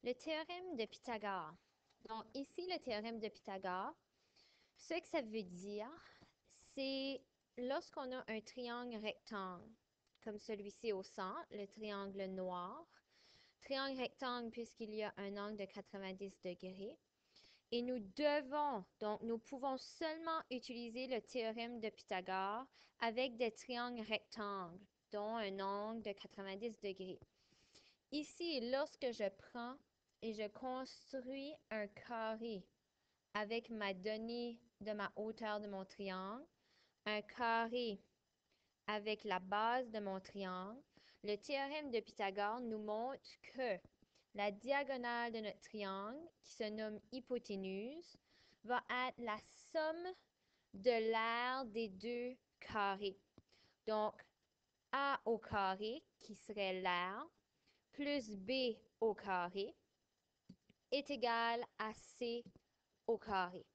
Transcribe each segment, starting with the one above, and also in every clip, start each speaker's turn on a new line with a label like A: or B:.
A: Le théorème de Pythagore. Donc, ici, le théorème de Pythagore, ce que ça veut dire, c'est lorsqu'on a un triangle rectangle, comme celui-ci au centre, le triangle noir, triangle rectangle puisqu'il y a un angle de 90 degrés, et nous pouvons seulement utiliser le théorème de Pythagore avec des triangles rectangles, dont un angle de 90 degrés. Ici, lorsque je prends et je construis un carré avec ma donnée de ma hauteur de mon triangle, un carré avec la base de mon triangle, le théorème de Pythagore nous montre que la diagonale de notre triangle, qui se nomme hypoténuse, va être la somme de l'aire des deux carrés. Donc, A au carré, qui serait l'aire, plus B au carré, est égal à C au carré,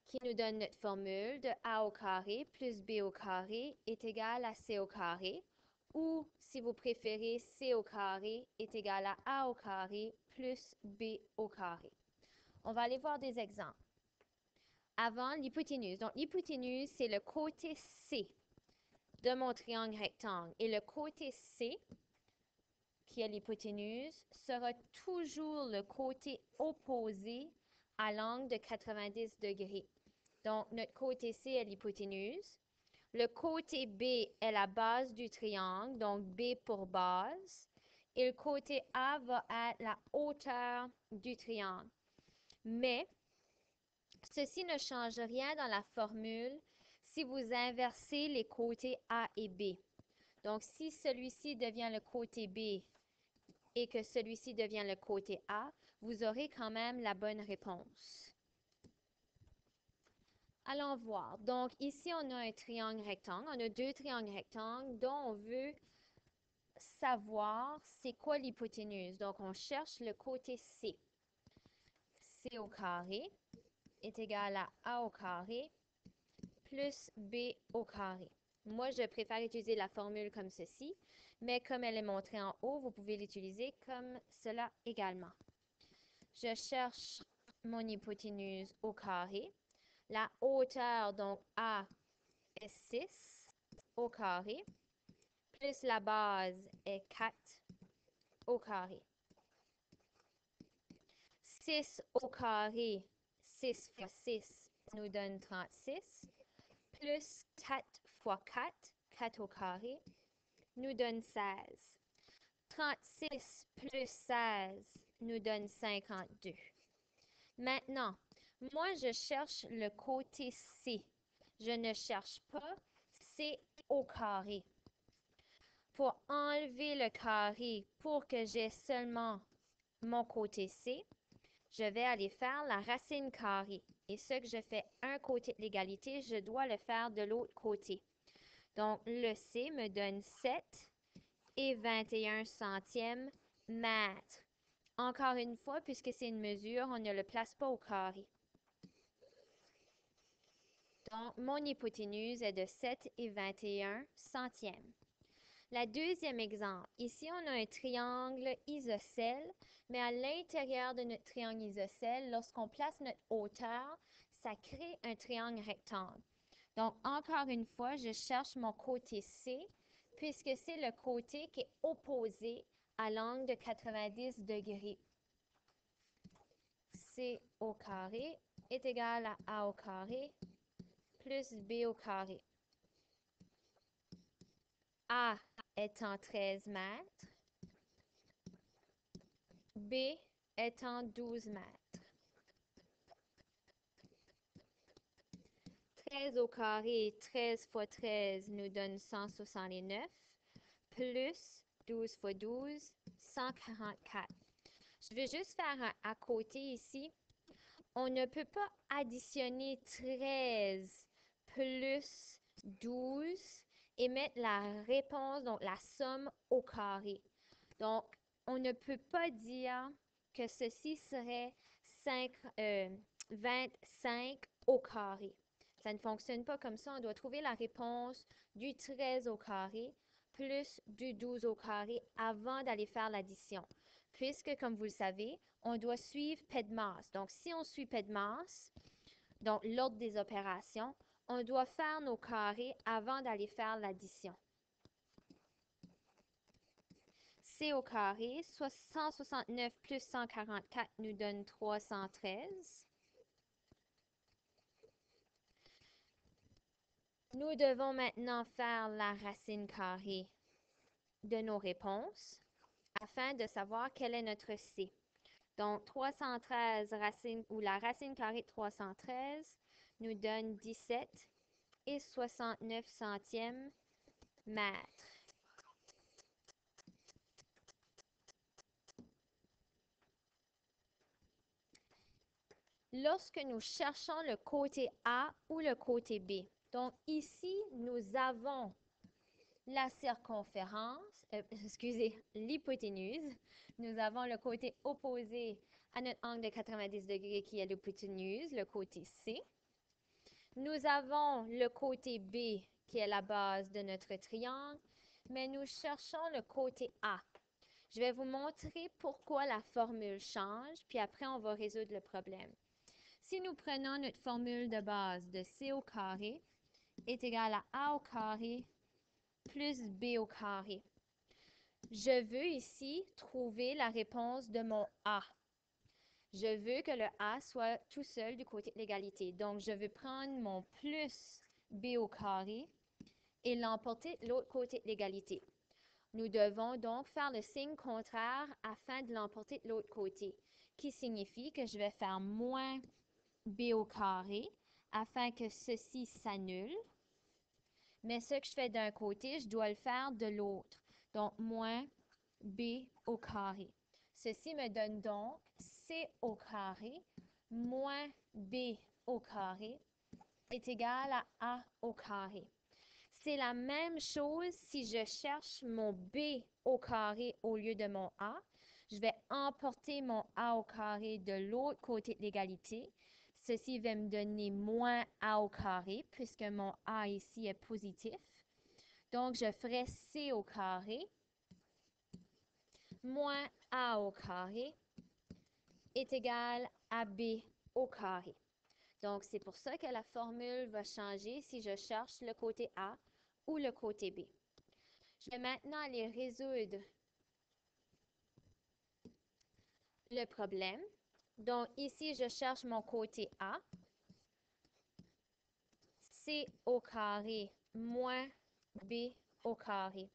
A: qui nous donne notre formule de A au carré plus B au carré est égal à C au carré, ou si vous préférez, C au carré est égal à A au carré plus B au carré. On va aller voir des exemples. Avant l'hypoténuse. Donc, l'hypoténuse, c'est le côté C de mon triangle rectangle. Et le côté C, qui est l'hypoténuse, sera toujours le côté opposé à l'angle de 90 degrés. Donc, notre côté C est l'hypoténuse. Le côté B est la base du triangle, donc B pour base. Et le côté A va être la hauteur du triangle. Mais, ceci ne change rien dans la formule si vous inversez les côtés A et B. Donc, si celui-ci devient le côté B et que celui-ci devient le côté A, vous aurez quand même la bonne réponse. Allons voir. Donc, ici, on a un triangle rectangle. On a deux triangles rectangles dont on veut savoir c'est quoi l'hypoténuse. Donc, on cherche le côté C. C au carré est égal à A au carré plus B au carré. Moi, je préfère utiliser la formule comme ceci, mais comme elle est montrée en haut, vous pouvez l'utiliser comme cela également. Je cherche mon hypoténuse au carré. La hauteur, donc A, est 6 au carré, plus la base est 4 au carré. 6 au carré, 6 fois 6 nous donne 36, plus 4 fois 4, 4 au carré, nous donne 16. 36 plus 16 nous donne 52. Maintenant, moi, je cherche le côté C. Je ne cherche pas C au carré. Pour enlever le carré pour que j'ai seulement mon côté C, je vais aller faire la racine carrée. Et ce que je fais un côté de l'égalité, je dois le faire de l'autre côté. Donc, le C me donne 7 et 21 centièmes mètres. Encore une fois, puisque c'est une mesure, on ne le place pas au carré. Donc, mon hypoténuse est de 7 et 21 centièmes. La deuxième exemple, ici on a un triangle isocèle, mais à l'intérieur de notre triangle isocèle, lorsqu'on place notre hauteur, ça crée un triangle rectangle. Donc, encore une fois, je cherche mon côté C, puisque c'est le côté qui est opposé à l'angle de 90 degrés. C au carré est égal à A au carré plus B au carré. A étant 13 mètres, B étant 12 mètres. 13 au carré, 13 fois 13 nous donne 169, plus 12 fois 12, 144. Je vais juste faire un à côté ici. On ne peut pas additionner 13 plus 12 et mettre la réponse, donc la somme au carré. Donc, on ne peut pas dire que ceci serait 25 au carré. Ça ne fonctionne pas comme ça. On doit trouver la réponse du 13 au carré plus du 12 au carré avant d'aller faire l'addition. puisque, comme vous le savez, on doit suivre PEDMAS. Donc, si on suit PEDMAS, donc l'ordre des opérations, on doit faire nos carrés avant d'aller faire l'addition. C au carré, 169 plus 144 nous donne 313. Nous devons maintenant faire la racine carrée de nos réponses afin de savoir quel est notre C. Donc, 313 racine ou la racine carrée de 313 nous donne 17 et 69 centièmes mètres. Lorsque nous cherchons le côté A ou le côté B, donc ici, nous avons la circonférence, excusez, l'hypoténuse. Nous avons le côté opposé à notre angle de 90 degrés qui est l'hypoténuse, le côté C. Nous avons le côté B qui est la base de notre triangle, mais nous cherchons le côté A. Je vais vous montrer pourquoi la formule change, puis après on va résoudre le problème. Si nous prenons notre formule de base de C au carré est égal à A au carré plus B au carré. Je veux ici trouver la réponse de mon A. Je veux que le A soit tout seul du côté de l'égalité. Donc, je veux prendre mon plus B au carré et l'emporter de l'autre côté de l'égalité. Nous devons donc faire le signe contraire afin de l'emporter de l'autre côté, qui signifie que je vais faire moins B au carré afin que ceci s'annule. Mais ce que je fais d'un côté, je dois le faire de l'autre. Donc, moins B au carré. Ceci me donne donc C au carré moins B au carré est égal à A au carré. C'est la même chose si je cherche mon B au carré au lieu de mon A. Je vais emporter mon A au carré de l'autre côté de l'égalité. Ceci va me donner moins A au carré puisque mon A ici est positif. Donc, je ferai C au carré moins A au carré est égal à B au carré. Donc, c'est pour ça que la formule va changer si je cherche le côté A ou le côté B. Je vais maintenant aller résoudre le problème. Donc, ici, je cherche mon côté A. C au carré moins B au carré.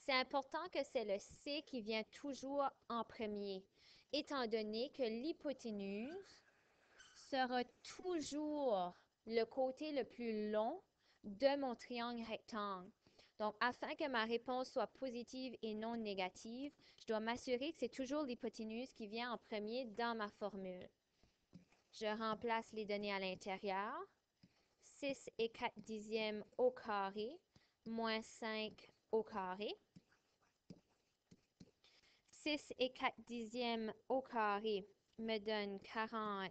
A: C'est important que c'est le C qui vient toujours en premier, étant donné que l'hypoténuse sera toujours le côté le plus long de mon triangle rectangle. Donc, afin que ma réponse soit positive et non négative, je dois m'assurer que c'est toujours l'hypoténuse qui vient en premier dans ma formule. Je remplace les données à l'intérieur. 6 et 4 dixièmes au carré, moins 5 au carré. 6 et 4 dixièmes au carré me donne 40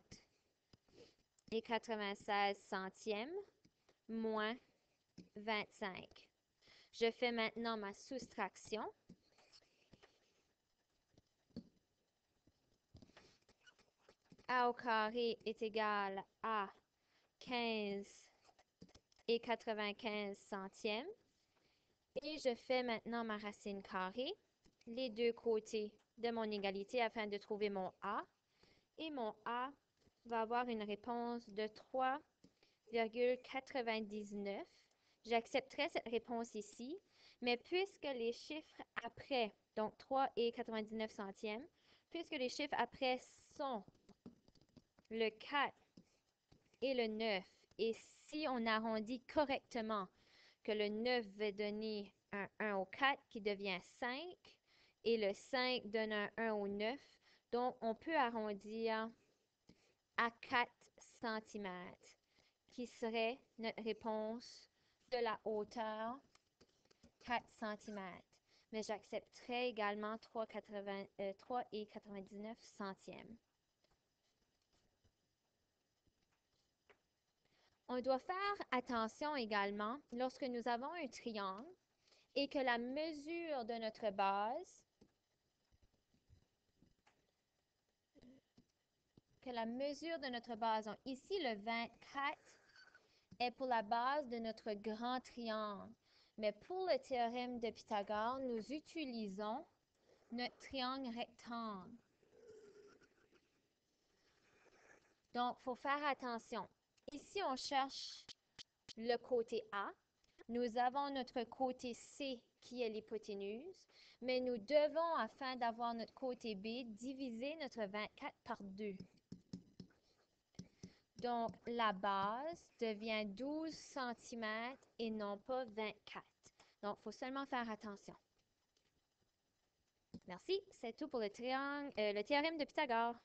A: et 96 centièmes, moins 25. Je fais maintenant ma soustraction. A au carré est égal à 15 et 95 centièmes. Et je fais maintenant ma racine carrée, les deux côtés de mon égalité afin de trouver mon A. Et mon A va avoir une réponse de 3,99. J'accepterai cette réponse ici, mais puisque les chiffres après, donc 3 et 99 centièmes, puisque les chiffres après sont le 4 et le 9, et si on arrondit correctement, que le 9 va donner un 1 au 4 qui devient 5, et le 5 donne un 1 au 9, donc on peut arrondir à 4 cm, qui serait notre réponse de la hauteur 4 cm. Mais j'accepterai également 3,99 centièmes. On doit faire attention également lorsque nous avons un triangle et que la mesure de notre base que la mesure de notre base, donc ici le 24 est pour la base de notre grand triangle. Mais pour le théorème de Pythagore, nous utilisons notre triangle rectangle. Donc, il faut faire attention. Ici, on cherche le côté A. Nous avons notre côté C qui est l'hypoténuse, mais nous devons, afin d'avoir notre côté B, diviser notre 24 par 2. Donc, la base devient 12 cm et non pas 24. Donc, il faut seulement faire attention. Merci, c'est tout pour le théorème de Pythagore.